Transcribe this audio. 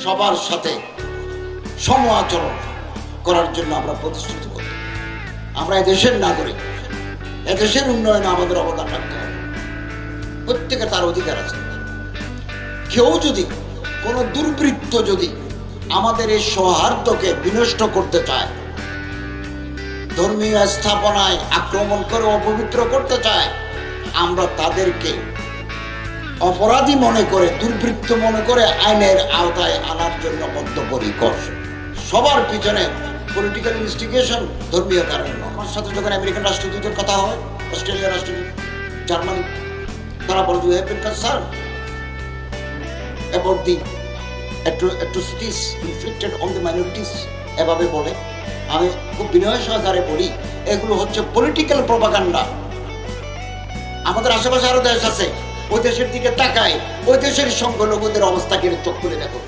সবার সাথে সম আচরণ করার জন্য আমরা প্রতিশ্রুত করি। আমরা এদেশের নাগরিক, এদেশের উন্নয়নে আমাদের অবদান রাখতে হবে। প্রত্যেকের তার অধিকার আছে। কেউ যদি কোনো দুর্বৃত্ত যদি আমাদের এই সৌহার্দ্যকে বিনষ্ট করতে চায়, ধর্মীয় স্থাপনায় আক্রমণ করে অপবিত্র করতে চায়, আমরা তাদেরকে অপরাধী মনে করে, দুর্বৃত্ত মনে করে আইনের আওতায় আনার জন্য বদ্ধপরিকর। সবার পিছনে পলিটিক্যাল ইনস্টিগেশন ধর্মীয় কারণ। আমার সাথে যখন আমেরিকান রাষ্ট্রদূতের কথা হয়, অস্ট্রেলিয়ার রাষ্ট্রদূত, জার্মানি, তারা বলে we have been concerned about the atrocities inflicted on the minorities, এভাবে বলে। আমি খুব বিনয় সহকারে বলি, এগুলো হচ্ছে পলিটিক্যাল প্রপাগান্ডা। আমাদের আশেপাশে আরো দেশ আছে, ওই দেশের দিকে তাকায়, ওই দেশের সংখ্যালঘুদের অবস্থা কিন্তু চোখ খুলে দেখো।